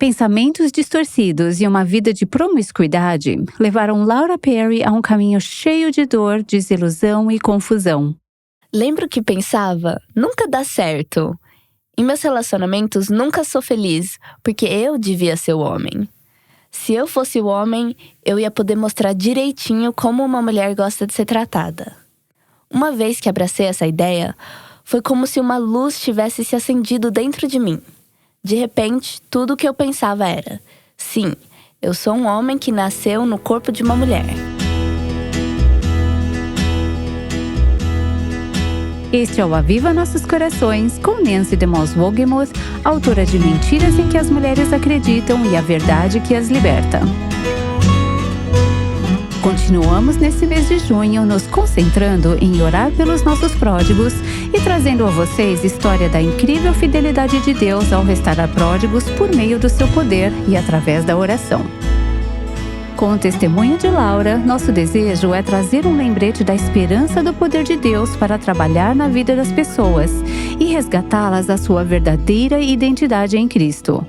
Pensamentos distorcidos e uma vida de promiscuidade levaram Laura Perry a um caminho cheio de dor, desilusão e confusão. Lembro que pensava, nunca dá certo. Em meus relacionamentos nunca sou feliz, porque eu devia ser o homem. Se eu fosse o homem, eu ia poder mostrar direitinho como uma mulher gosta de ser tratada. Uma vez que abracei essa ideia, foi como se uma luz tivesse se acendido dentro de mim. De repente, tudo o que eu pensava era: sim, eu sou um homem que nasceu no corpo de uma mulher. Este é o Aviva Nossos Corações, com Nancy DeMoss Wogemuth, autora de Mentiras em que as Mulheres Acreditam e a Verdade que as Liberta. Continuamos nesse mês de junho nos concentrando em orar pelos nossos pródigos e trazendo a vocês história da incrível fidelidade de Deus ao restaurar pródigos por meio do seu poder e através da oração. Com o testemunho de Laura, nosso desejo é trazer um lembrete da esperança do poder de Deus para trabalhar na vida das pessoas e resgatá-las à sua verdadeira identidade em Cristo.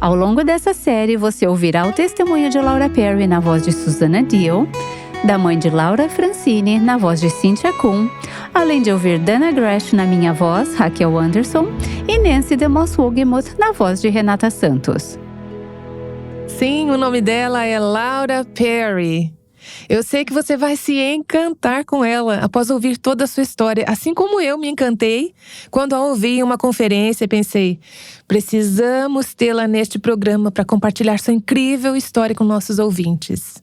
Ao longo dessa série, você ouvirá o testemunho de Laura Perry na voz de Susana Dio, da mãe de Laura Francine na voz de Cynthia Kuhn, além de ouvir Dana Gresh na minha voz, Raquel Anderson, e Nancy DeMoss Wogemuth na voz de Renata Santos. Sim, o nome dela é Laura Perry. Eu sei que você vai se encantar com ela após ouvir toda a sua história, assim como eu me encantei quando a ouvi em uma conferência e pensei: precisamos tê-la neste programa para compartilhar sua incrível história com nossos ouvintes.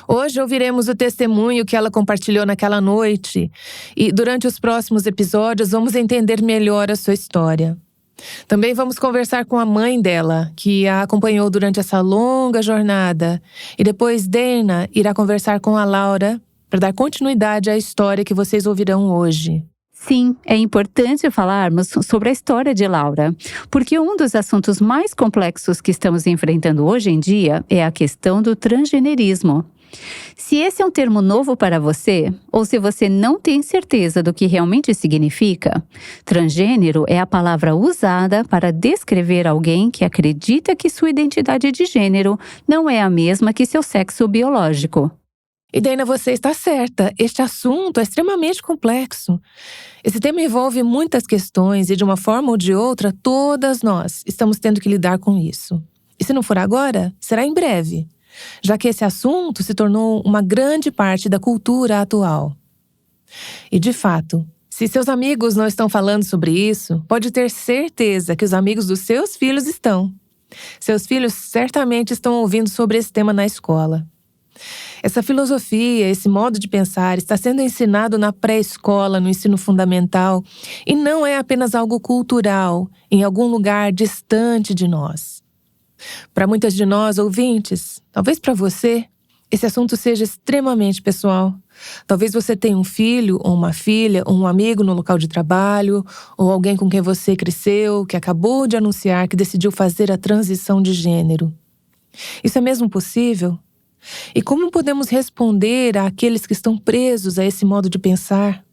Hoje ouviremos o testemunho que ela compartilhou naquela noite e durante os próximos episódios vamos entender melhor a sua história. Também vamos conversar com a mãe dela, que a acompanhou durante essa longa jornada. E depois Dana irá conversar com a Laura para dar continuidade à história que vocês ouvirão hoje. Sim, é importante falarmos sobre a história de Laura, porque um dos assuntos mais complexos que estamos enfrentando hoje em dia é a questão do transgenerismo. Se esse é um termo novo para você, ou se você não tem certeza do que realmente significa, transgênero é a palavra usada para descrever alguém que acredita que sua identidade de gênero não é a mesma que seu sexo biológico. E Dana, você está certa, este assunto é extremamente complexo. Esse tema envolve muitas questões e, de uma forma ou de outra, todas nós estamos tendo que lidar com isso. E se não for agora, será em breve, já que esse assunto se tornou uma grande parte da cultura atual. E, de fato, se seus amigos não estão falando sobre isso, pode ter certeza que os amigos dos seus filhos estão. Seus filhos certamente estão ouvindo sobre esse tema na escola. Essa filosofia, esse modo de pensar está sendo ensinado na pré-escola, no ensino fundamental, e não é apenas algo cultural, em algum lugar distante de nós. Para muitas de nós, ouvintes, talvez para você, esse assunto seja extremamente pessoal. Talvez você tenha um filho ou uma filha, ou um amigo no local de trabalho, ou alguém com quem você cresceu, que acabou de anunciar que decidiu fazer a transição de gênero. Isso é mesmo possível? E como podemos responder àqueles que estão presos a esse modo de pensar?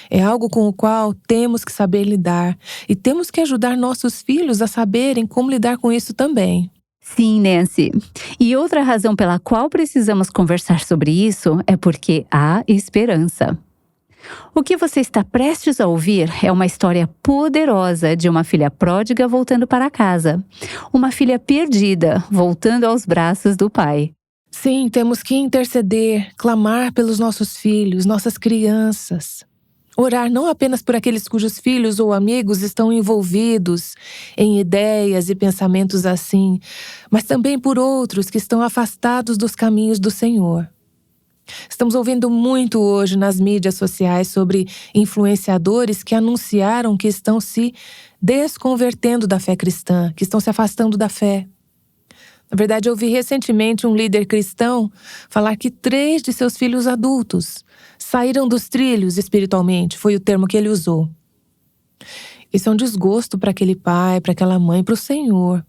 É algo com o qual temos que saber lidar e temos que ajudar nossos filhos a saberem como lidar com isso também. Sim, Nancy. E outra razão pela qual precisamos conversar sobre isso é porque há esperança. O que você está prestes a ouvir é uma história poderosa de uma filha pródiga voltando para casa. Uma filha perdida voltando aos braços do pai. Sim, temos que interceder, clamar pelos nossos filhos, nossas crianças. Orar não apenas por aqueles cujos filhos ou amigos estão envolvidos em ideias e pensamentos assim, mas também por outros que estão afastados dos caminhos do Senhor. Estamos ouvindo muito hoje nas mídias sociais sobre influenciadores que anunciaram que estão se desconvertendo da fé cristã, que estão se afastando da fé. Na verdade, eu ouvi recentemente um líder cristão falar que 3 de seus filhos adultos saíram dos trilhos espiritualmente, foi o termo que ele usou. Isso é um desgosto para aquele pai, para aquela mãe, para o Senhor.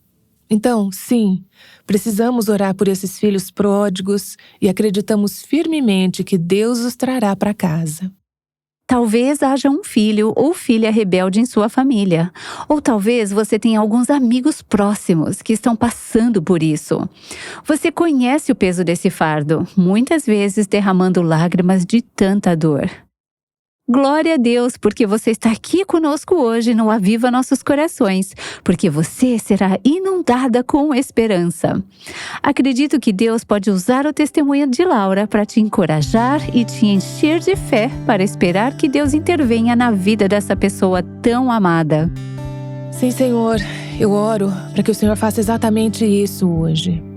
Então, sim, precisamos orar por esses filhos pródigos e acreditamos firmemente que Deus os trará para casa. Talvez haja um filho ou filha rebelde em sua família. Ou talvez você tenha alguns amigos próximos que estão passando por isso. Você conhece o peso desse fardo, muitas vezes derramando lágrimas de tanta dor. Glória a Deus, porque você está aqui conosco hoje no Aviva Nossos Corações, porque você será inundada com esperança. Acredito que Deus pode usar o testemunho de Laura para te encorajar e te encher de fé para esperar que Deus intervenha na vida dessa pessoa tão amada. Sim, Senhor, eu oro para que o Senhor faça exatamente isso hoje.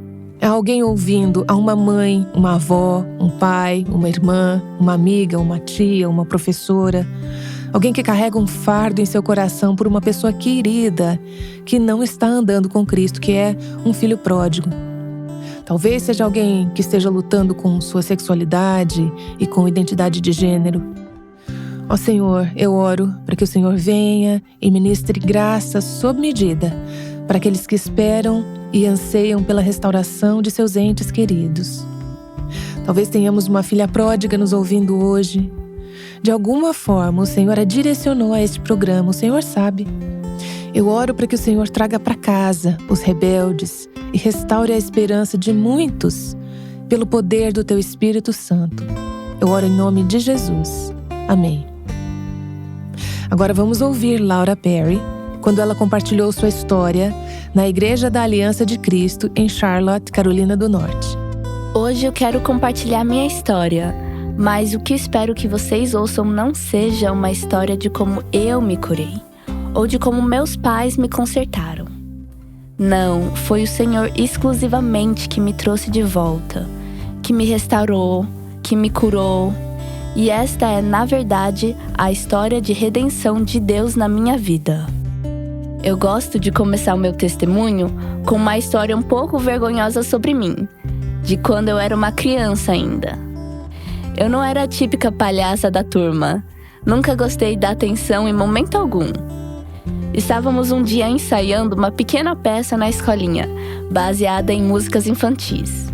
Há alguém ouvindo, há uma mãe, uma avó, um pai, uma irmã, uma amiga, uma tia, uma professora. Alguém que carrega um fardo em seu coração por uma pessoa querida que não está andando com Cristo, que é um filho pródigo. Talvez seja alguém que esteja lutando com sua sexualidade e com identidade de gênero. Ó Senhor, eu oro para que o Senhor venha e ministre graça sob medida para aqueles que esperam e anseiam pela restauração de seus entes queridos. Talvez tenhamos uma filha pródiga nos ouvindo hoje. De alguma forma, o Senhor a direcionou a este programa, o Senhor sabe. Eu oro para que o Senhor traga para casa os rebeldes e restaure a esperança de muitos pelo poder do Teu Espírito Santo. Eu oro em nome de Jesus. Amém. Agora vamos ouvir Laura Perry, quando ela compartilhou sua história na Igreja da Aliança de Cristo, em Charlotte, Carolina do Norte. Hoje eu quero compartilhar minha história, mas o que espero que vocês ouçam não seja uma história de como eu me curei, ou de como meus pais me consertaram. Não, foi o Senhor exclusivamente que me trouxe de volta, que me restaurou, que me curou. E esta é, na verdade, a história de redenção de Deus na minha vida. Eu gosto de começar o meu testemunho com uma história um pouco vergonhosa sobre mim, de quando eu era uma criança ainda. Eu não era a típica palhaça da turma, nunca gostei da atenção em momento algum. Estávamos um dia ensaiando uma pequena peça na escolinha, baseada em músicas infantis.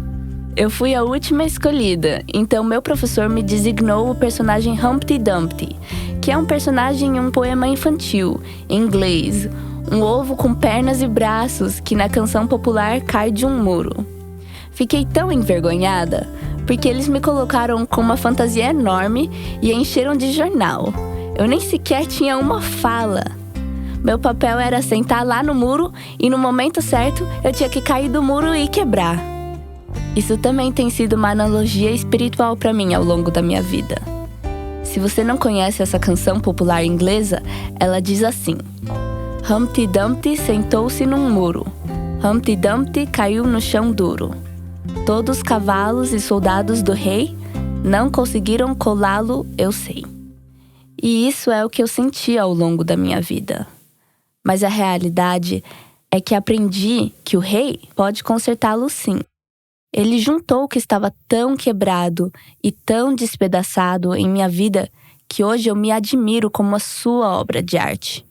Eu fui a última escolhida, então meu professor me designou o personagem Humpty Dumpty, que é um personagem em um poema infantil, em inglês, um ovo com pernas e braços que na canção popular cai de um muro. Fiquei tão envergonhada, porque eles me colocaram com uma fantasia enorme e encheram de jornal. Eu nem sequer tinha uma fala. Meu papel era sentar lá no muro e no momento certo eu tinha que cair do muro e quebrar. Isso também tem sido uma analogia espiritual para mim ao longo da minha vida. Se você não conhece essa canção popular inglesa, ela diz assim: Humpty Dumpty sentou-se num muro. Humpty Dumpty caiu no chão duro. Todos os cavalos e soldados do rei não conseguiram colá-lo, eu sei. E isso é o que eu senti ao longo da minha vida. Mas a realidade é que aprendi que o rei pode consertá-lo sim. Ele juntou o que estava tão quebrado e tão despedaçado em minha vida que hoje eu me admiro como a sua obra de arte.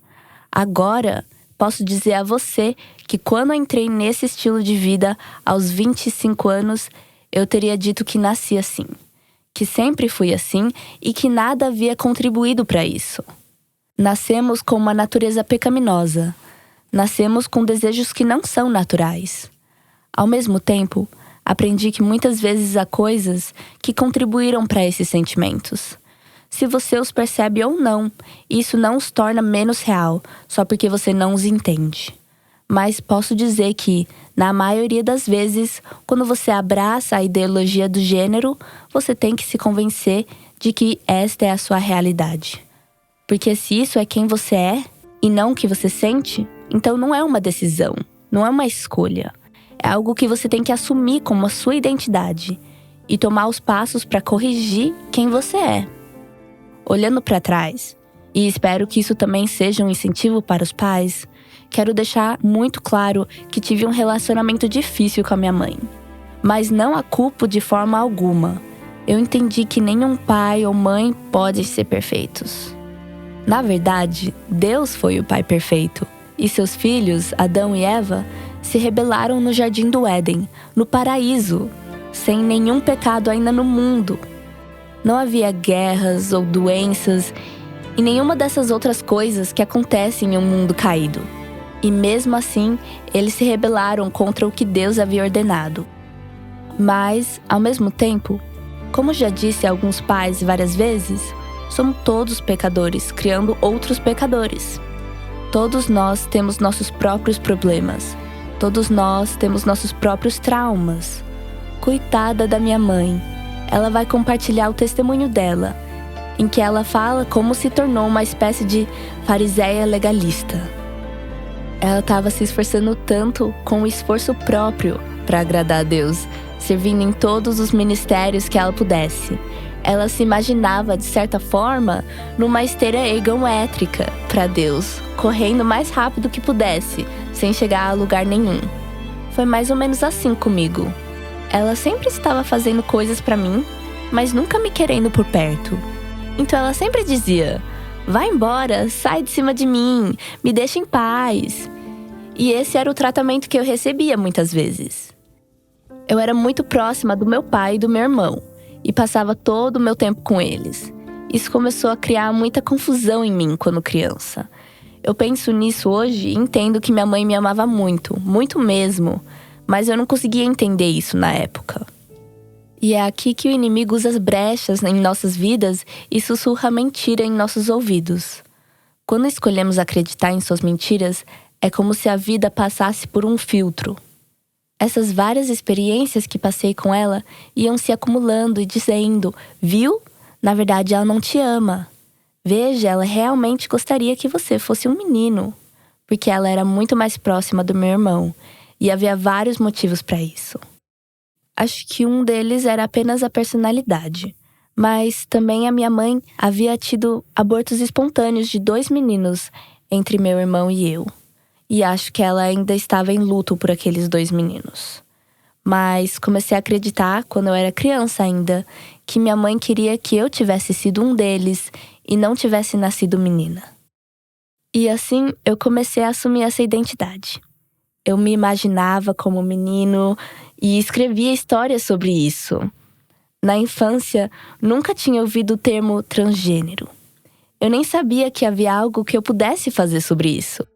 Agora, posso dizer a você que quando eu entrei nesse estilo de vida, aos 25 anos, eu teria dito que nasci assim, que sempre fui assim e que nada havia contribuído para isso. Nascemos com uma natureza pecaminosa. Nascemos com desejos que não são naturais. Ao mesmo tempo, aprendi que muitas vezes há coisas que contribuíram para esses sentimentos. Se você os percebe ou não, isso não os torna menos real, só porque você não os entende. Mas posso dizer que, na maioria das vezes, quando você abraça a ideologia do gênero, você tem que se convencer de que esta é a sua realidade. Porque se isso é quem você é, e não o que você sente, então não é uma decisão, não é uma escolha. É algo que você tem que assumir como a sua identidade e tomar os passos para corrigir quem você é. Olhando para trás, e espero que isso também seja um incentivo para os pais, quero deixar muito claro que tive um relacionamento difícil com a minha mãe. Mas não a culpo de forma alguma. Eu entendi que nenhum pai ou mãe pode ser perfeitos. Na verdade, Deus foi o pai perfeito, e seus filhos, Adão e Eva, se rebelaram no jardim do Éden, no paraíso, sem nenhum pecado ainda no mundo. Não havia guerras ou doenças e nenhuma dessas outras coisas que acontecem em um mundo caído. E mesmo assim, eles se rebelaram contra o que Deus havia ordenado. Mas, ao mesmo tempo, como já disse a alguns pais várias vezes, somos todos pecadores, criando outros pecadores. Todos nós temos nossos próprios problemas. Todos nós temos nossos próprios traumas. Coitada da minha mãe. Ela vai compartilhar o testemunho dela, em que ela fala como se tornou uma espécie de fariseia legalista. Ela estava se esforçando tanto com o esforço próprio para agradar a Deus, servindo em todos os ministérios que ela pudesse. Ela se imaginava, de certa forma, numa esteira ergométrica para Deus, correndo o mais rápido que pudesse, sem chegar a lugar nenhum. Foi mais ou menos assim comigo. Ela sempre estava fazendo coisas para mim, mas nunca me querendo por perto. Então ela sempre dizia: vai embora, sai de cima de mim, me deixa em paz. E esse era o tratamento que eu recebia muitas vezes. Eu era muito próxima do meu pai e do meu irmão, e passava todo o meu tempo com eles. Isso começou a criar muita confusão em mim quando criança. Eu penso nisso hoje e entendo que minha mãe me amava muito, muito mesmo, mas eu não conseguia entender isso na época. E é aqui que o inimigo usa as brechas em nossas vidas e sussurra mentira em nossos ouvidos. Quando escolhemos acreditar em suas mentiras, é como se a vida passasse por um filtro. Essas várias experiências que passei com ela iam se acumulando e dizendo: viu? Na verdade ela não te ama. Veja, ela realmente gostaria que você fosse um menino. Porque ela era muito mais próxima do meu irmão. E havia vários motivos para isso. Acho que um deles era apenas a personalidade. Mas também a minha mãe havia tido abortos espontâneos de 2 meninos entre meu irmão e eu. E acho que ela ainda estava em luto por aqueles 2 meninos. Mas comecei a acreditar, quando eu era criança ainda, que minha mãe queria que eu tivesse sido um deles e não tivesse nascido menina. E assim eu comecei a assumir essa identidade. Eu me imaginava como menino e escrevia histórias sobre isso. Na infância, nunca tinha ouvido o termo transgênero. Eu nem sabia que havia algo que eu pudesse fazer sobre isso.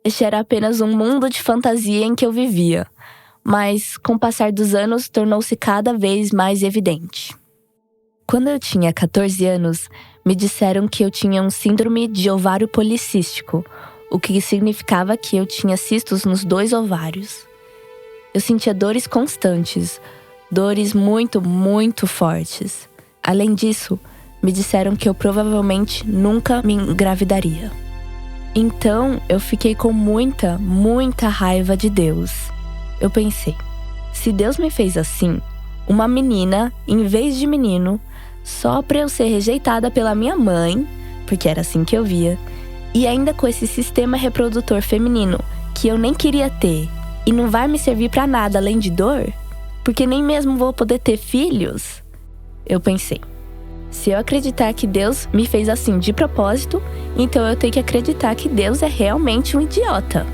Este era apenas um mundo de fantasia em que eu vivia, mas com o passar dos anos tornou-se cada vez mais evidente. Quando eu tinha 14 anos, me disseram que eu tinha um síndrome de ovário policístico, o que significava que eu tinha cistos nos 2 ovários. Eu sentia dores constantes, dores muito, muito fortes. Além disso, me disseram que eu provavelmente nunca me engravidaria. Então, eu fiquei com muita, muita raiva de Deus. Eu pensei, se Deus me fez assim, uma menina em vez de menino, só para eu ser rejeitada pela minha mãe, porque era assim que eu via, e ainda com esse sistema reprodutor feminino que eu nem queria ter, e não vai me servir para nada além de dor, porque nem mesmo vou poder ter filhos, eu pensei. Se eu acreditar que Deus me fez assim de propósito, então eu tenho que acreditar que Deus é realmente um idiota.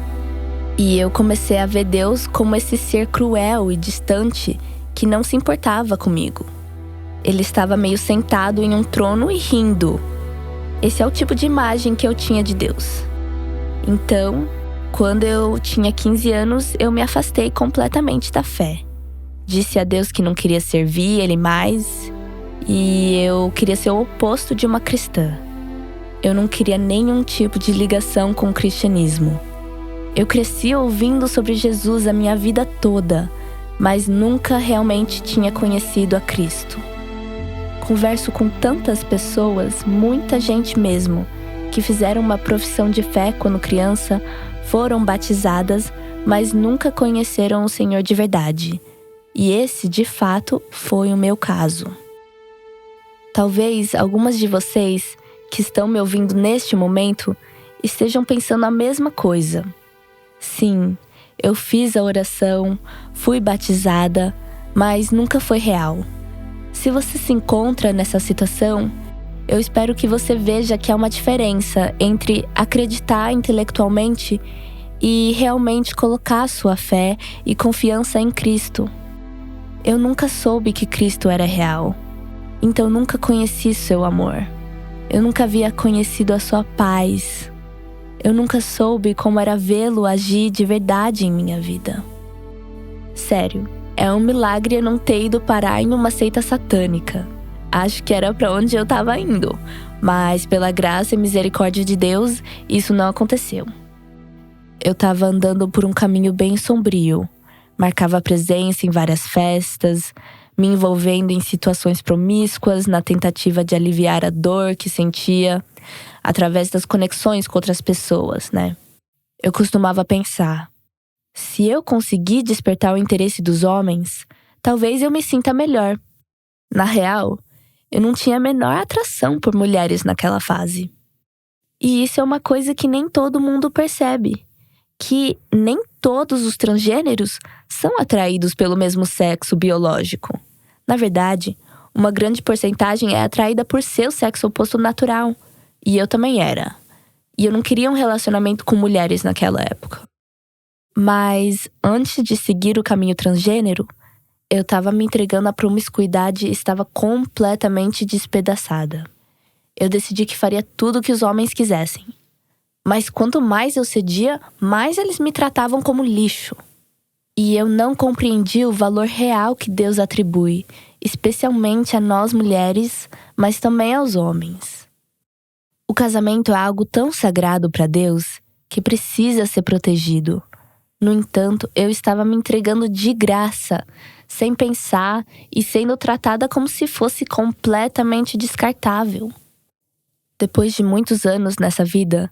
E eu comecei a ver Deus como esse ser cruel e distante que não se importava comigo. Ele estava meio sentado em um trono e rindo. Esse é o tipo de imagem que eu tinha de Deus. Então, quando eu tinha 15 anos, eu me afastei completamente da fé. Disse a Deus que não queria servir Ele mais. E eu queria ser o oposto de uma cristã. Eu não queria nenhum tipo de ligação com o cristianismo. Eu cresci ouvindo sobre Jesus a minha vida toda, mas nunca realmente tinha conhecido a Cristo. Converso com tantas pessoas, muita gente mesmo, que fizeram uma profissão de fé quando criança, foram batizadas, mas nunca conheceram o Senhor de verdade. E esse, de fato, foi o meu caso. Talvez algumas de vocês que estão me ouvindo neste momento estejam pensando a mesma coisa. Sim, eu fiz a oração, fui batizada, mas nunca foi real. Se você se encontra nessa situação, eu espero que você veja que há uma diferença entre acreditar intelectualmente e realmente colocar sua fé e confiança em Cristo. Eu nunca soube que Cristo era real. Então nunca conheci seu amor. Eu nunca havia conhecido a sua paz. Eu nunca soube como era vê-lo agir de verdade em minha vida. Sério, é um milagre eu não ter ido parar em uma seita satânica. Acho que era pra onde eu tava indo, mas pela graça e misericórdia de Deus, isso não aconteceu. Eu tava andando por um caminho bem sombrio, marcava presença em várias festas, me envolvendo em situações promíscuas na tentativa de aliviar a dor que sentia através das conexões com outras pessoas, né? Eu costumava pensar, se eu conseguir despertar o interesse dos homens, talvez eu me sinta melhor. Na real, eu não tinha a menor atração por mulheres naquela fase. E isso é uma coisa que nem todo mundo percebe, que nem todos os transgêneros são atraídos pelo mesmo sexo biológico. Na verdade, uma grande porcentagem é atraída por seu sexo oposto natural. E eu também era. E eu não queria um relacionamento com mulheres naquela época. Mas antes de seguir o caminho transgênero, eu estava me entregando à promiscuidade e estava completamente despedaçada. Eu decidi que faria tudo o que os homens quisessem. Mas quanto mais eu cedia, mais eles me tratavam como lixo. E eu não compreendi o valor real que Deus atribui, especialmente a nós mulheres, mas também aos homens. O casamento é algo tão sagrado para Deus que precisa ser protegido. No entanto, eu estava me entregando de graça, sem pensar e sendo tratada como se fosse completamente descartável. Depois de muitos anos nessa vida,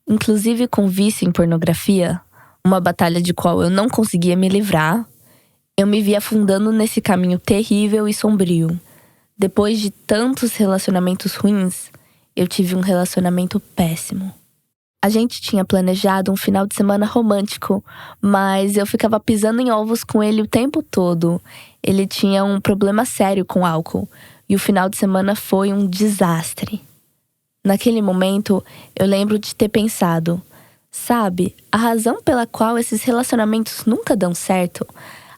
inclusive com vício em pornografia, uma batalha de qual eu não conseguia me livrar, eu me vi afundando nesse caminho terrível e sombrio. Depois de tantos relacionamentos ruins, eu tive um relacionamento péssimo. A gente tinha planejado um final de semana romântico, mas eu ficava pisando em ovos com ele o tempo todo. Ele tinha um problema sério com álcool, e o final de semana foi um desastre. Naquele momento, eu lembro de ter pensado, sabe, a razão pela qual esses relacionamentos nunca dão certo,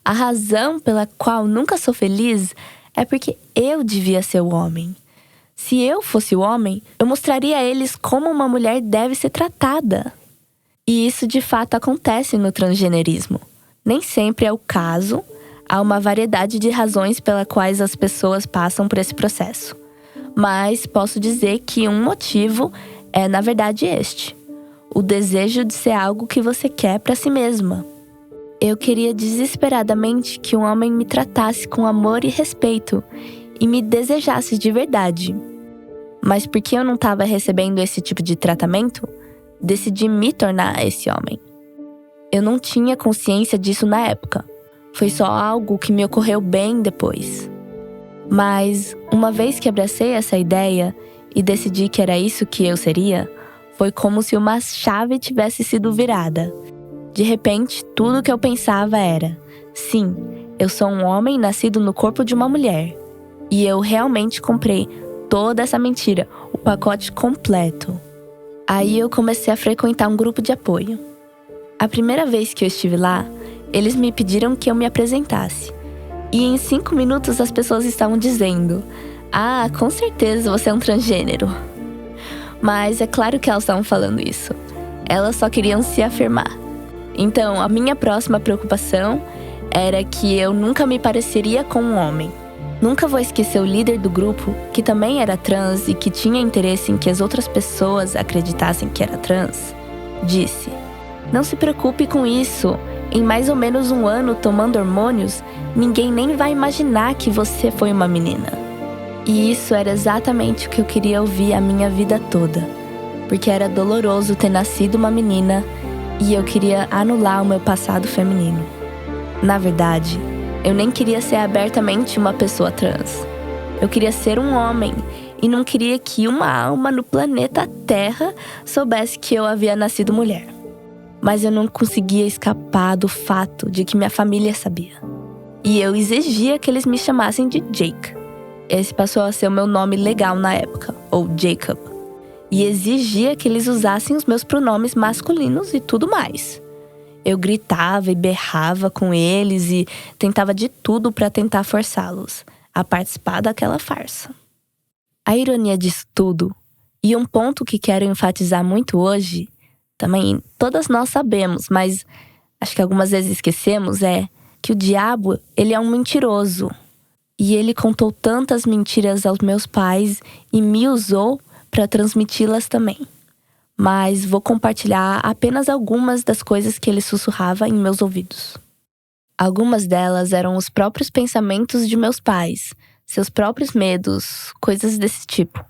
a razão pela qual nunca sou feliz, é porque eu devia ser o homem. Se eu fosse o homem, eu mostraria a eles como uma mulher deve ser tratada. E isso de fato acontece no transgenerismo. Nem sempre é o caso, há uma variedade de razões pelas quais as pessoas passam por esse processo. Mas posso dizer que um motivo é, na verdade, este: o desejo de ser algo que você quer para si mesma. Eu queria desesperadamente que um homem me tratasse com amor e respeito e me desejasse de verdade. Mas porque eu não estava recebendo esse tipo de tratamento, decidi me tornar esse homem. Eu não tinha consciência disso na época. Foi só algo que me ocorreu bem depois. Mas, uma vez que abracei essa ideia e decidi que era isso que eu seria, foi como se uma chave tivesse sido virada. De repente, tudo que eu pensava era: sim, eu sou um homem nascido no corpo de uma mulher. E eu realmente comprei toda essa mentira, o pacote completo. Aí eu comecei a frequentar um grupo de apoio. A primeira vez que eu estive lá, eles me pediram que eu me apresentasse. E em 5 minutos as pessoas estavam dizendo: ah, com certeza você é um transgênero. Mas é claro que elas estavam falando isso. Elas só queriam se afirmar. Então, a minha próxima preocupação era que eu nunca me pareceria com um homem. Nunca vou esquecer o líder do grupo, que também era trans e que tinha interesse em que as outras pessoas acreditassem que era trans, disse: não se preocupe com isso. Em mais ou menos 1 ano tomando hormônios, ninguém nem vai imaginar que você foi uma menina. E isso era exatamente o que eu queria ouvir a minha vida toda. Porque era doloroso ter nascido uma menina e eu queria anular o meu passado feminino. Na verdade, eu nem queria ser abertamente uma pessoa trans. Eu queria ser um homem e não queria que uma alma no planeta Terra soubesse que eu havia nascido mulher. Mas eu não conseguia escapar do fato de que minha família sabia. E eu exigia que eles me chamassem de Jake. Esse passou a ser o meu nome legal na época, ou Jacob. E exigia que eles usassem os meus pronomes masculinos e tudo mais. Eu gritava e berrava com eles e tentava de tudo para tentar forçá-los. a participar daquela farsa. A ironia disso tudo, e um ponto que quero enfatizar muito hoje, também todas nós sabemos, mas acho que algumas vezes esquecemos, é que o diabo, ele é um mentiroso. E ele contou tantas mentiras aos meus pais e me usou para transmiti-las também. Mas vou compartilhar apenas algumas das coisas que ele sussurrava em meus ouvidos. Algumas delas eram os próprios pensamentos de meus pais, seus próprios medos, coisas desse tipo.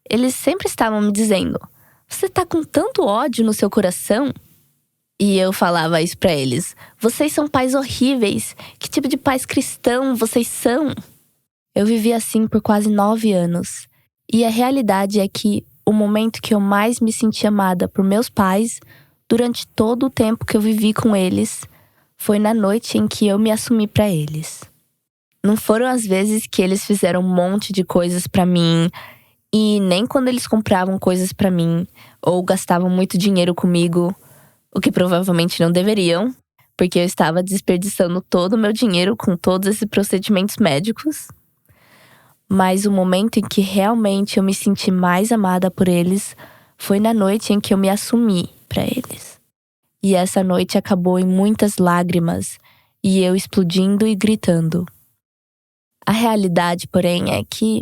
Eles sempre estavam me dizendo: "Você tá com tanto ódio no seu coração?" E eu falava isso pra eles: "Vocês são pais horríveis. Que tipo de pais cristão vocês são?" Eu vivi assim por quase 9 anos. E a realidade é que o momento que eu mais me senti amada por meus pais, durante todo o tempo que eu vivi com eles, foi na noite em que eu me assumi pra eles. Não foram as vezes que eles fizeram um monte de coisas pra mim, e nem quando eles compravam coisas pra mim, ou gastavam muito dinheiro comigo, o que provavelmente não deveriam, porque eu estava desperdiçando todo o meu dinheiro com todos esses procedimentos médicos. Mas o momento em que realmente eu me senti mais amada por eles foi na noite em que eu me assumi pra eles. E essa noite acabou em muitas lágrimas e eu explodindo e gritando. A realidade, porém, é que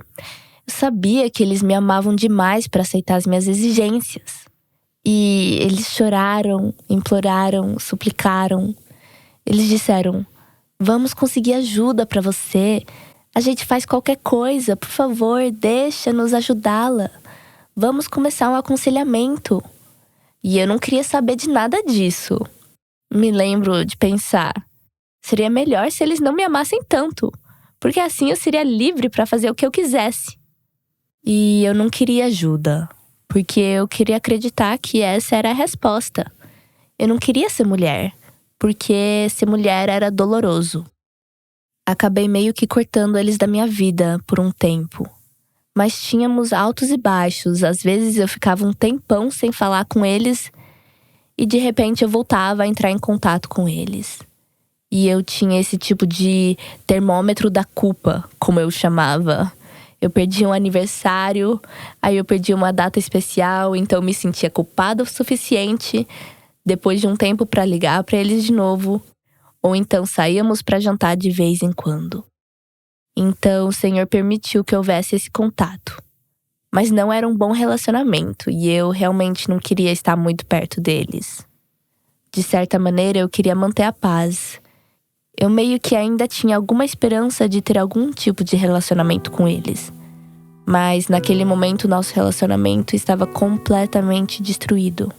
eu sabia que eles me amavam demais para aceitar as minhas exigências. E eles choraram, imploraram, suplicaram. Eles disseram: "Vamos conseguir ajuda para você. A gente faz qualquer coisa, por favor, deixa-nos ajudá-la. Vamos começar um aconselhamento." E eu não queria saber de nada disso. Me lembro de pensar: seria melhor se eles não me amassem tanto, porque assim eu seria livre para fazer o que eu quisesse. E eu não queria ajuda, porque eu queria acreditar que essa era a resposta. Eu não queria ser mulher, porque ser mulher era doloroso. Acabei meio que cortando eles da minha vida por um tempo. Mas tínhamos altos e baixos. Às vezes eu ficava um tempão sem falar com eles e de repente eu voltava a entrar em contato com eles. E eu tinha esse tipo de termômetro da culpa, como eu chamava. Eu perdi um aniversário, aí eu perdi uma data especial, então eu me sentia culpada o suficiente depois de um tempo para ligar para eles de novo. Ou então saíamos para jantar de vez em quando. Então o Senhor permitiu que houvesse esse contato. Mas não era um bom relacionamento e eu realmente não queria estar muito perto deles. De certa maneira, eu queria manter a paz. Eu meio que ainda tinha alguma esperança de ter algum tipo de relacionamento com eles. Mas naquele momento nosso relacionamento estava completamente destruído.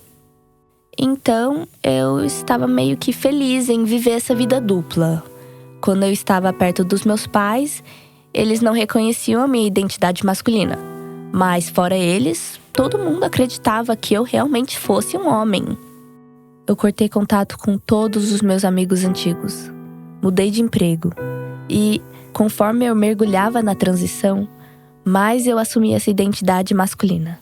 Então, eu estava meio que feliz em viver essa vida dupla. Quando eu estava perto dos meus pais, eles não reconheciam a minha identidade masculina. Mas fora eles, todo mundo acreditava que eu realmente fosse um homem. Eu cortei contato com todos os meus amigos antigos. Mudei de emprego. E, conforme eu mergulhava na transição, mais eu assumi essa identidade masculina.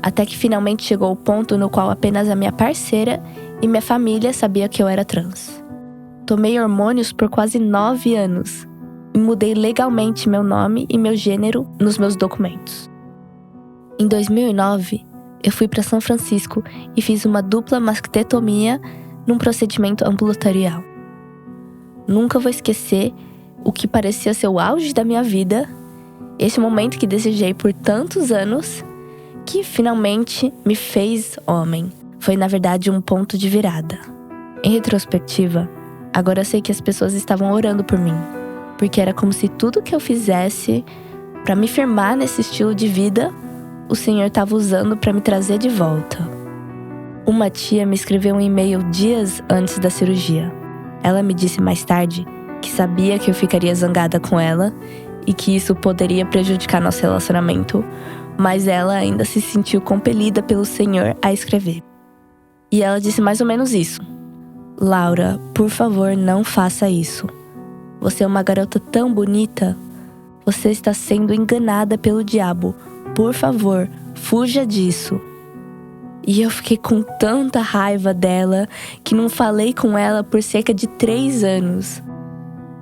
Até que finalmente chegou o ponto no qual apenas a minha parceira e minha família sabia que eu era trans. Tomei hormônios por quase 9 anos e mudei legalmente meu nome e meu gênero nos meus documentos. Em 2009, eu fui para São Francisco e fiz uma dupla mastectomia num procedimento ambulatorial. Nunca vou esquecer o que parecia ser o auge da minha vida, esse momento que desejei por tantos anos, que finalmente me fez homem. Foi, na verdade, um ponto de virada. Em retrospectiva, agora eu sei que as pessoas estavam orando por mim, porque era como se tudo que eu fizesse para me firmar nesse estilo de vida, o Senhor estava usando para me trazer de volta. Uma tia me escreveu um e-mail dias antes da cirurgia. Ela me disse mais tarde que sabia que eu ficaria zangada com ela e que isso poderia prejudicar nosso relacionamento, mas ela ainda se sentiu compelida pelo Senhor a escrever. E ela disse mais ou menos isso: "Laura, por favor, não faça isso. Você é uma garota tão bonita. Você está sendo enganada pelo diabo. Por favor, fuja disso." E eu fiquei com tanta raiva dela que não falei com ela por cerca de 3 anos.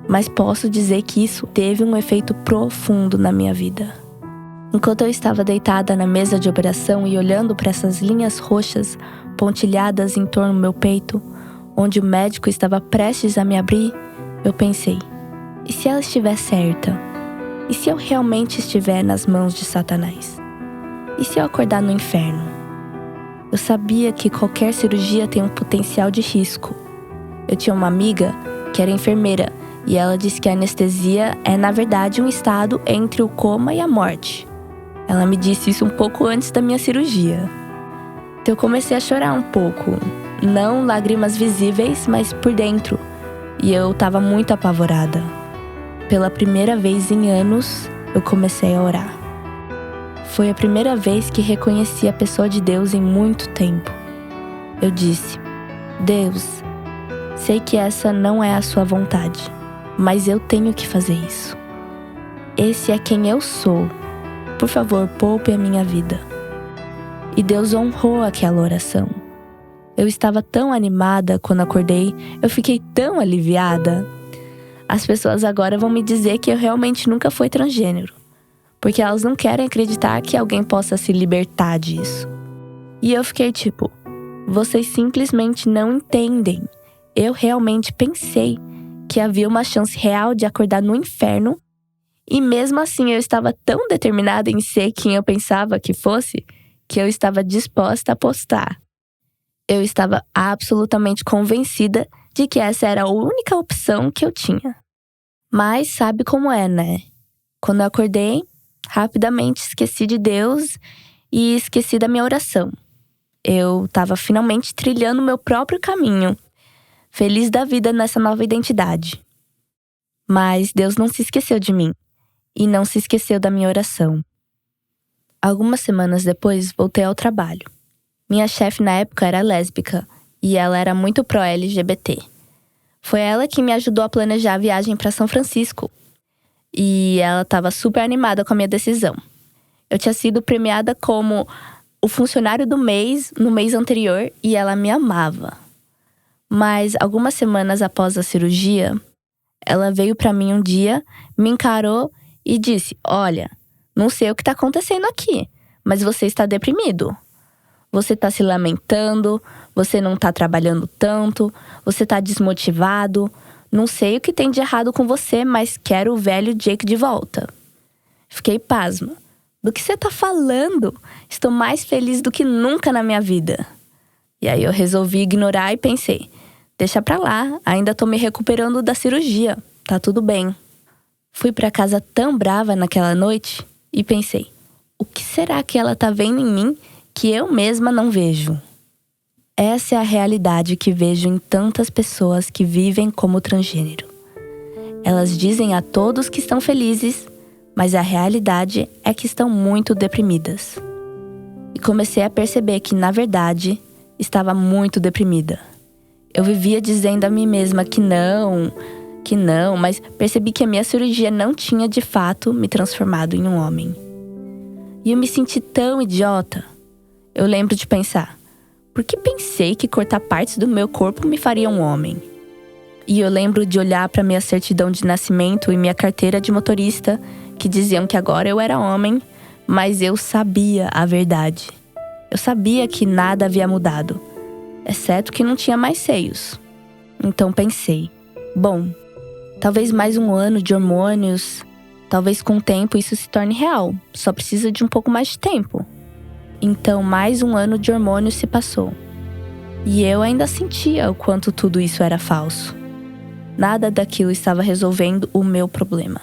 mas posso dizer que isso teve um efeito profundo na minha vida. Enquanto eu estava deitada na mesa de operação e olhando para essas linhas roxas pontilhadas em torno do meu peito, onde o médico estava prestes a me abrir, eu pensei: e se ela estiver certa? E se eu realmente estiver nas mãos de Satanás? E se eu acordar no inferno? Eu sabia que qualquer cirurgia tem um potencial de risco. Eu tinha uma amiga que era enfermeira e ela disse que a anestesia é, na verdade, um estado entre o coma e a morte. Ela me disse isso um pouco antes da minha cirurgia. Então eu comecei a chorar um pouco. Não lágrimas visíveis, mas por dentro. E eu estava muito apavorada. Pela primeira vez em anos, eu comecei a orar. Foi a primeira vez que reconheci a pessoa de Deus em muito tempo. Eu disse: Deus, sei que essa não é a sua vontade, mas eu tenho que fazer isso. Esse é quem eu sou. Por favor, poupe a minha vida. E Deus honrou aquela oração. Eu estava tão animada quando acordei, eu fiquei tão aliviada. As pessoas agora vão me dizer que eu realmente nunca fui transgênero, porque elas não querem acreditar que alguém possa se libertar disso. E eu fiquei tipo: vocês simplesmente não entendem. Eu realmente pensei que havia uma chance real de acordar no inferno, e mesmo assim eu estava tão determinada em ser quem eu pensava que fosse, que eu estava disposta a apostar. Eu estava absolutamente convencida de que essa era a única opção que eu tinha. Mas sabe como é, né? Quando eu acordei, rapidamente esqueci de Deus e esqueci da minha oração. Eu estava finalmente trilhando o meu próprio caminho, feliz da vida nessa nova identidade. Mas Deus não se esqueceu de mim e não se esqueceu da minha oração. Algumas semanas depois, voltei ao trabalho. Minha chefe na época era lésbica e ela era muito pró-LGBT. Foi ela que me ajudou a planejar a viagem para São Francisco. E ela estava super animada com a minha decisão. Eu tinha sido premiada como o funcionário do mês no mês anterior e ela me amava. Mas algumas semanas após a cirurgia, ela veio para mim um dia, me encarou e disse: olha, não sei o que está acontecendo aqui, mas você está deprimido. Você está se lamentando, você não está trabalhando tanto, você está desmotivado. Não sei o que tem de errado com você, mas quero o velho Jake de volta. Fiquei pasma. Do que você está falando? Estou mais feliz do que nunca na minha vida. E aí eu resolvi ignorar e pensei: deixa pra lá, ainda tô me recuperando da cirurgia, tá tudo bem. Fui pra casa tão brava naquela noite e pensei: o que será que ela tá vendo em mim que eu mesma não vejo? Essa é a realidade que vejo em tantas pessoas que vivem como transgênero. Elas dizem a todos que estão felizes, mas a realidade é que estão muito deprimidas. E comecei a perceber que, na verdade, estava muito deprimida. Eu vivia dizendo a mim mesma que não, mas percebi que a minha cirurgia não tinha de fato me transformado em um homem. E eu me senti tão idiota. Eu lembro de pensar: por que pensei que cortar partes do meu corpo me faria um homem? E eu lembro de olhar para minha certidão de nascimento e minha carteira de motorista, que diziam que agora eu era homem, mas eu sabia a verdade. Eu sabia que nada havia mudado, exceto que não tinha mais seios. Então pensei: bom, talvez mais um ano de hormônios, talvez com o tempo isso se torne real, só precisa de um pouco mais de tempo. Então mais um ano de hormônios se passou. E eu ainda sentia o quanto tudo isso era falso. Nada daquilo estava resolvendo o meu problema.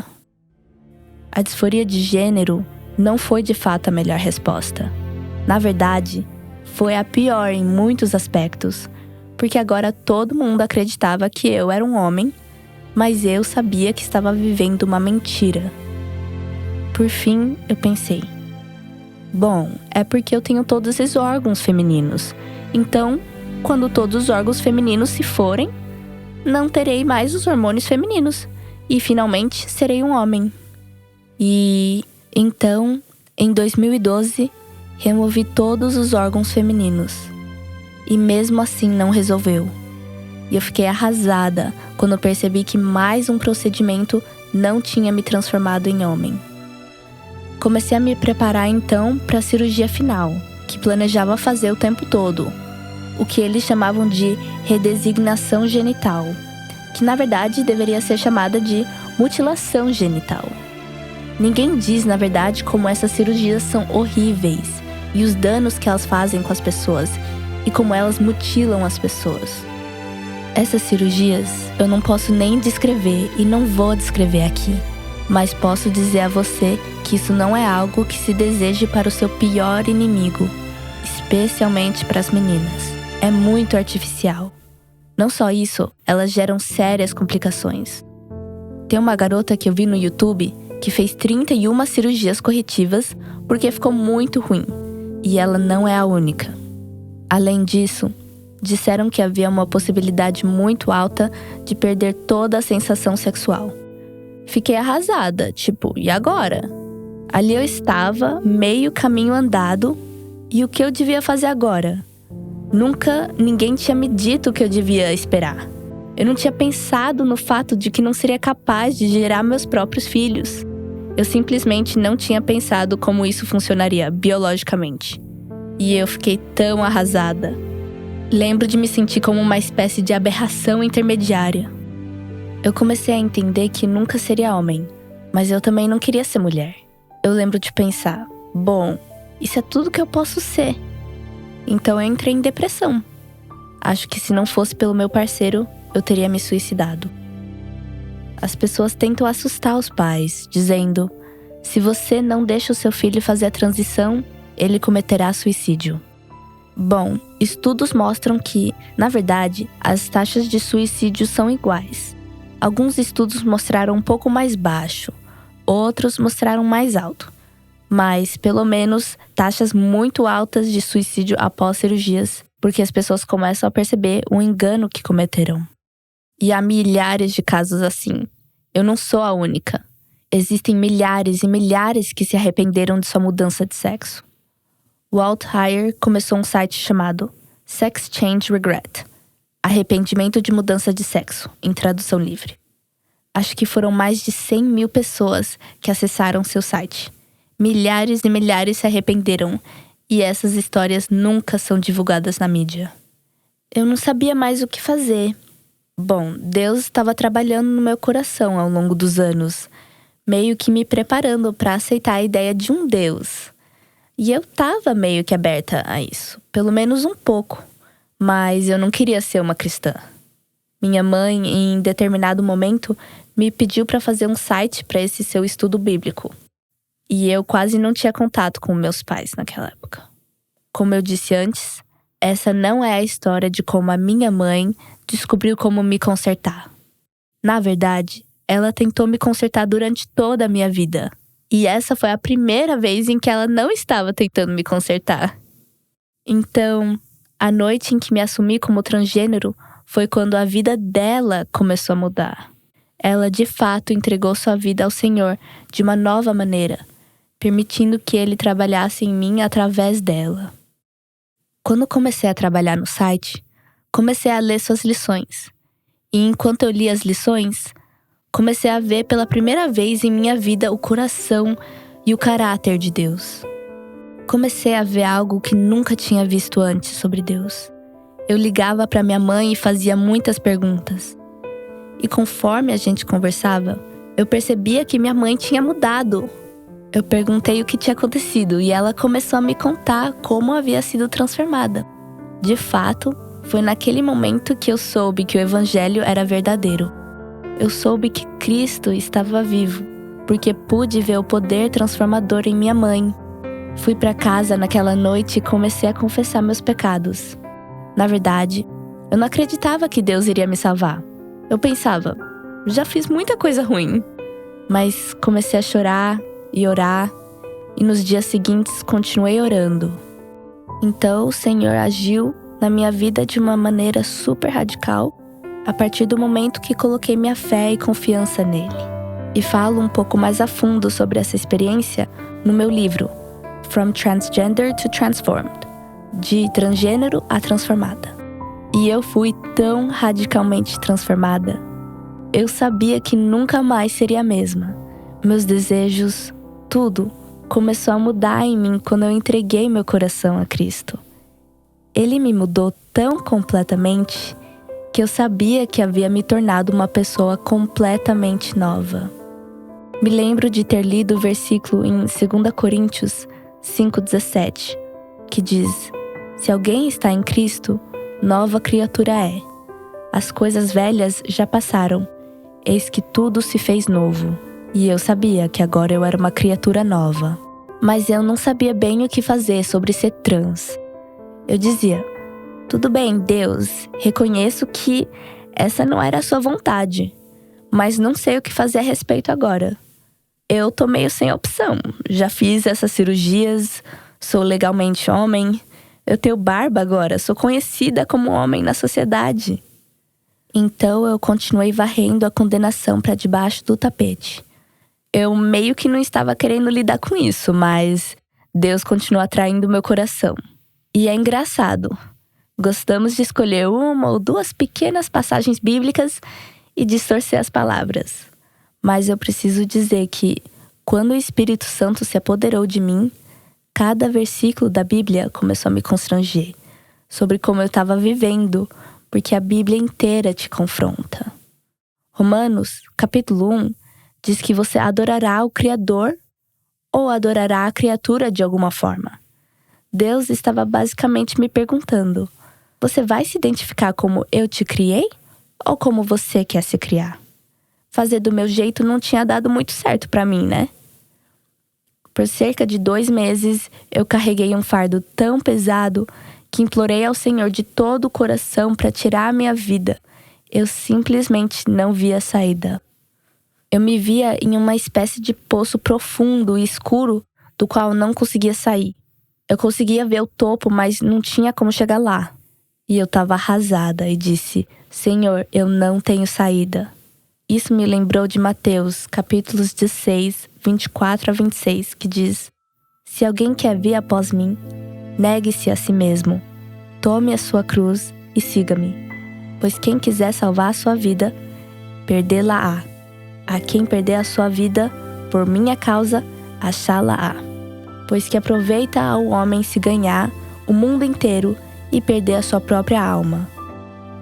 A disforia de gênero não foi de fato a melhor resposta. Na verdade, foi a pior em muitos aspectos, porque agora todo mundo acreditava que eu era um homem, mas eu sabia que estava vivendo uma mentira. Por fim, eu pensei: bom, é porque eu tenho todos esses órgãos femininos. Então, quando todos os órgãos femininos se forem, não terei mais os hormônios femininos e finalmente serei um homem. E então, em 2012, removi todos os órgãos femininos. E mesmo assim não resolveu. E eu fiquei arrasada quando eu percebi que mais um procedimento não tinha me transformado em homem. Comecei a me preparar então para a cirurgia final, que planejava fazer o tempo todo, o que eles chamavam de redesignação genital, que na verdade deveria ser chamada de mutilação genital. Ninguém diz, na verdade, como essas cirurgias são horríveis e os danos que elas fazem com as pessoas e como elas mutilam as pessoas. Essas cirurgias eu não posso nem descrever e não vou descrever aqui, mas posso dizer a você que isso não é algo que se deseje para o seu pior inimigo, especialmente para as meninas. É muito artificial. Não só isso, elas geram sérias complicações. Tem uma garota que eu vi no YouTube que fez 31 cirurgias corretivas porque ficou muito ruim, e ela não é a única. Além disso, disseram que havia uma possibilidade muito alta de perder toda a sensação sexual. Fiquei arrasada, e agora? Ali eu estava, meio caminho andado, e o que eu devia fazer agora? Nunca ninguém tinha me dito o que eu devia esperar. Eu não tinha pensado no fato de que não seria capaz de gerar meus próprios filhos. Eu simplesmente não tinha pensado como isso funcionaria biologicamente. E eu fiquei tão arrasada. Lembro de me sentir como uma espécie de aberração intermediária. Eu comecei a entender que nunca seria homem, mas eu também não queria ser mulher. Eu lembro de pensar, bom, isso é tudo que eu posso ser. Então eu entrei em depressão. Acho que se não fosse pelo meu parceiro, eu teria me suicidado. As pessoas tentam assustar os pais, dizendo: se você não deixa o seu filho fazer a transição, ele cometerá suicídio. Bom, estudos mostram que, na verdade, as taxas de suicídio são iguais. Alguns estudos mostraram um pouco mais baixo, outros mostraram mais alto. Mas, pelo menos, taxas muito altas de suicídio após cirurgias, porque as pessoas começam a perceber o engano que cometeram. E há milhares de casos assim. Eu não sou a única. Existem milhares e milhares que se arrependeram de sua mudança de sexo. Walt Heyer começou um site chamado Sex Change Regret, Arrependimento de Mudança de Sexo, em tradução livre. Acho que foram mais de 100 mil pessoas que acessaram seu site. Milhares e milhares se arrependeram, e essas histórias nunca são divulgadas na mídia. Eu não sabia mais o que fazer. Bom, Deus estava trabalhando no meu coração ao longo dos anos, meio que me preparando para aceitar a ideia de um Deus. E eu estava meio que aberta a isso, pelo menos um pouco, mas eu não queria ser uma cristã. Minha mãe, em determinado momento, me pediu para fazer um site para esse seu estudo bíblico. E eu quase não tinha contato com meus pais naquela época. Como eu disse antes, essa não é a história de como a minha mãe descobriu como me consertar. Na verdade, ela tentou me consertar durante toda a minha vida. E essa foi a primeira vez em que ela não estava tentando me consertar. Então, a noite em que me assumi como transgênero foi quando a vida dela começou a mudar. Ela, de fato, entregou sua vida ao Senhor de uma nova maneira, permitindo que Ele trabalhasse em mim através dela. Quando comecei a trabalhar no site, comecei a ler suas lições. E enquanto eu li as lições, comecei a ver pela primeira vez em minha vida o coração e o caráter de Deus. Comecei a ver algo que nunca tinha visto antes sobre Deus. Eu ligava para minha mãe e fazia muitas perguntas. E conforme a gente conversava, eu percebia que minha mãe tinha mudado. Eu perguntei o que tinha acontecido e ela começou a me contar como havia sido transformada. De fato, foi naquele momento que eu soube que o Evangelho era verdadeiro. Eu soube que Cristo estava vivo, porque pude ver o poder transformador em minha mãe. Fui para casa naquela noite e comecei a confessar meus pecados. Na verdade, eu não acreditava que Deus iria me salvar. Eu pensava, já fiz muita coisa ruim. Mas comecei a chorar e orar, e nos dias seguintes continuei orando. Então o Senhor agiu na minha vida de uma maneira super radical, a partir do momento que coloquei minha fé e confiança nele. E falo um pouco mais a fundo sobre essa experiência no meu livro, From Transgender to Transformed, de transgênero a transformada. E eu fui tão radicalmente transformada. Eu sabia que nunca mais seria a mesma. Meus desejos, tudo, começou a mudar em mim quando eu entreguei meu coração a Cristo. Ele me mudou tão completamente que eu sabia que havia me tornado uma pessoa completamente nova. Me lembro de ter lido o versículo em 2 Coríntios 5,17, que diz: se alguém está em Cristo, nova criatura é. As coisas velhas já passaram, eis que tudo se fez novo. E eu sabia que agora eu era uma criatura nova. Mas eu não sabia bem o que fazer sobre ser trans. Eu dizia: tudo bem, Deus, reconheço que essa não era a sua vontade, mas não sei o que fazer a respeito agora. Eu tô meio sem opção, já fiz essas cirurgias, sou legalmente homem, eu tenho barba agora, sou conhecida como homem na sociedade. Então eu continuei varrendo a condenação para debaixo do tapete. Eu meio que não estava querendo lidar com isso, mas Deus continuou atraindo meu coração. E é engraçado. Gostamos de escolher uma ou duas pequenas passagens bíblicas e distorcer as palavras. Mas eu preciso dizer que, quando o Espírito Santo se apoderou de mim, cada versículo da Bíblia começou a me constranger sobre como eu estava vivendo, porque a Bíblia inteira te confronta. Romanos, capítulo 1, diz que você adorará o Criador ou adorará a criatura de alguma forma. Deus estava basicamente me perguntando: você vai se identificar como eu te criei ou como você quer se criar? Fazer do meu jeito não tinha dado muito certo pra mim, né? Por cerca de 2 meses, eu carreguei um fardo tão pesado que implorei ao Senhor de todo o coração para tirar a minha vida. Eu simplesmente não via saída. Eu me via em uma espécie de poço profundo e escuro do qual não conseguia sair. Eu conseguia ver o topo, mas não tinha como chegar lá. E eu estava arrasada e disse: Senhor, eu não tenho saída. Isso me lembrou de Mateus, capítulos 16, 24 a 26, que diz: se alguém quer vir após mim, negue-se a si mesmo, tome a sua cruz e siga-me. Pois quem quiser salvar a sua vida, perdê-la-á. A quem perder a sua vida, por minha causa, achá-la-á. Pois que aproveita ao homem se ganhar o mundo inteiro e perder a sua própria alma?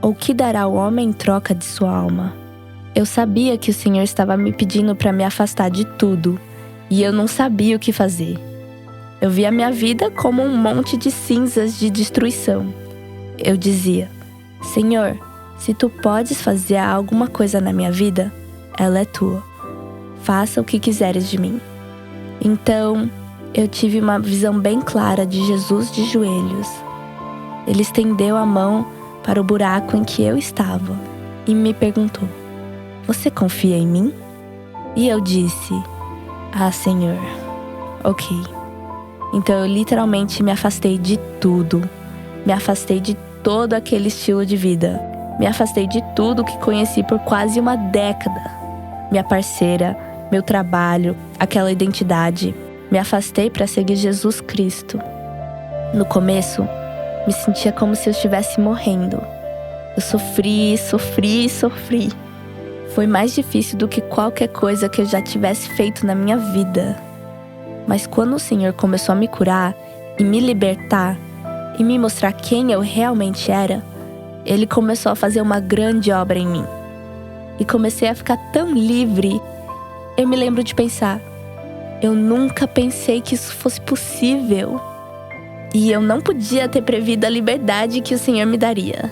Ou que dará o homem em troca de sua alma? Eu sabia que o Senhor estava me pedindo para me afastar de tudo, e eu não sabia o que fazer. Eu via a minha vida como um monte de cinzas de destruição. Eu dizia: Senhor, se tu podes fazer alguma coisa na minha vida, ela é tua. Faça o que quiseres de mim. Então, eu tive uma visão bem clara de Jesus de joelhos. Ele estendeu a mão para o buraco em que eu estava e me perguntou: você confia em mim? E eu disse: ah, Senhor, ok. Então eu literalmente me afastei de tudo. Me afastei de todo aquele estilo de vida. Me afastei de tudo que conheci por quase uma década. Minha parceira, meu trabalho, aquela identidade. Me afastei para seguir Jesus Cristo. No começo, me sentia como se eu estivesse morrendo. Eu sofri. Foi mais difícil do que qualquer coisa que eu já tivesse feito na minha vida. Mas quando o Senhor começou a me curar e me libertar e me mostrar quem eu realmente era, Ele começou a fazer uma grande obra em mim. E comecei a ficar tão livre. Eu me lembro de pensar: eu nunca pensei que isso fosse possível. E eu não podia ter previsto a liberdade que o Senhor me daria.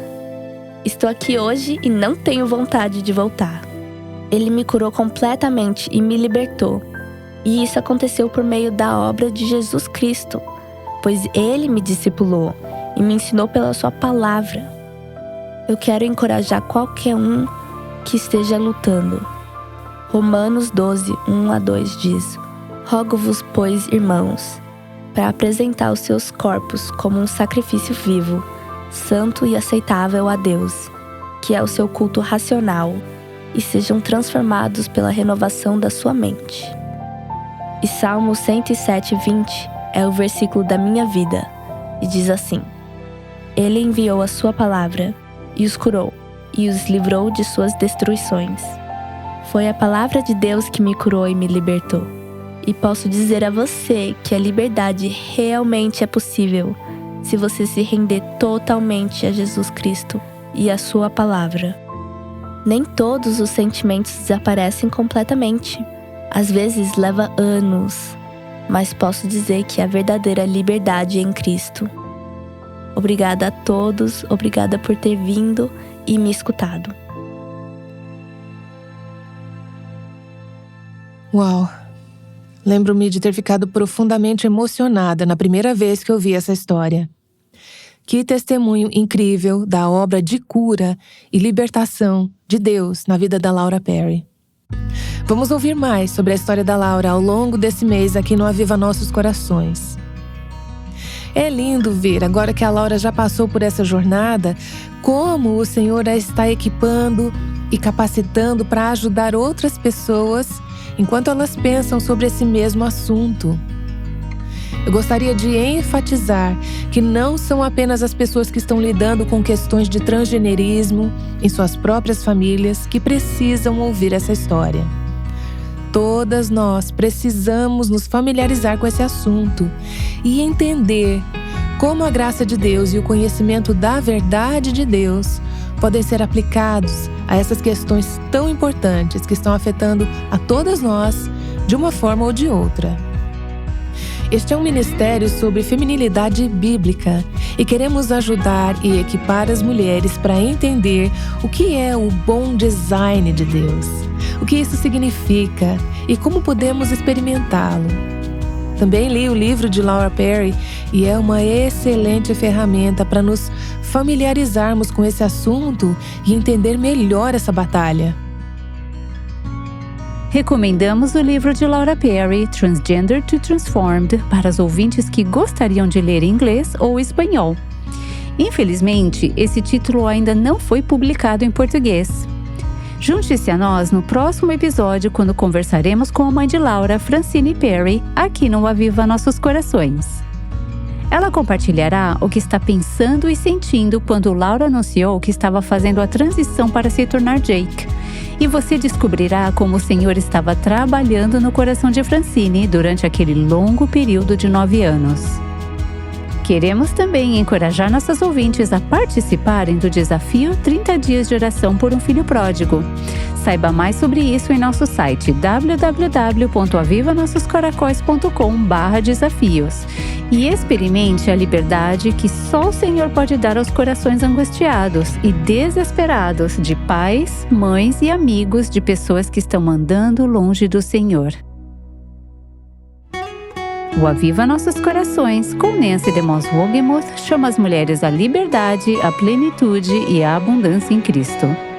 Estou aqui hoje e não tenho vontade de voltar. Ele me curou completamente e me libertou. E isso aconteceu por meio da obra de Jesus Cristo, pois Ele me discipulou e me ensinou pela sua palavra. Eu quero encorajar qualquer um que esteja lutando. Romanos 12, 1 a 2 diz: rogo-vos, pois, irmãos, para apresentar os seus corpos como um sacrifício vivo, santo e aceitável a Deus, que é o seu culto racional, e sejam transformados pela renovação da sua mente. E Salmo 107, 20 é o versículo da minha vida, e diz assim: Ele enviou a sua palavra e os curou, e os livrou de suas destruições. Foi a palavra de Deus que me curou e me libertou. E posso dizer a você que a liberdade realmente é possível se você se render totalmente a Jesus Cristo e a sua palavra. Nem todos os sentimentos desaparecem completamente. Às vezes leva anos, mas posso dizer que a verdadeira liberdade é em Cristo. Obrigada a todos, obrigada por ter vindo e me escutado. Uau! Lembro-me de ter ficado profundamente emocionada na primeira vez que eu vi essa história. Que testemunho incrível da obra de cura e libertação de Deus na vida da Laura Perry. Vamos ouvir mais sobre a história da Laura ao longo desse mês aqui no Aviva Nossos Corações. É lindo ver, agora que a Laura já passou por essa jornada, como o Senhor a está equipando e capacitando para ajudar outras pessoas enquanto elas pensam sobre esse mesmo assunto. Eu gostaria de enfatizar que não são apenas as pessoas que estão lidando com questões de transgenerismo em suas próprias famílias que precisam ouvir essa história. Todas nós precisamos nos familiarizar com esse assunto e entender como a graça de Deus e o conhecimento da verdade de Deus podem ser aplicados a essas questões tão importantes que estão afetando a todas nós de uma forma ou de outra. Este é um ministério sobre feminilidade bíblica e queremos ajudar e equipar as mulheres para entender o que é o bom design de Deus, o que isso significa e como podemos experimentá-lo. Também li o livro de Laura Perry e é uma excelente ferramenta para nos familiarizarmos com esse assunto e entender melhor essa batalha. Recomendamos o livro de Laura Perry, Transgender to Transformed, para os ouvintes que gostariam de ler em inglês ou espanhol. Infelizmente, esse título ainda não foi publicado em português. Junte-se a nós no próximo episódio, quando conversaremos com a mãe de Laura, Francine Perry, aqui no Aviva Nossos Corações. Ela compartilhará o que está pensando e sentindo quando Laura anunciou que estava fazendo a transição para se tornar Jake. E você descobrirá como o Senhor estava trabalhando no coração de Francine durante aquele longo período de 9 anos. Queremos também encorajar nossas ouvintes a participarem do desafio 30 dias de oração por um filho pródigo. Saiba mais sobre isso em nosso site www.avivanossoscoracóis.com/desafios e experimente a liberdade que só o Senhor pode dar aos corações angustiados e desesperados de pais, mães e amigos de pessoas que estão andando longe do Senhor. O Aviva Nossos Corações, com Nancy DeMoss Wogemuth, chama as mulheres à liberdade, à plenitude e à abundância em Cristo.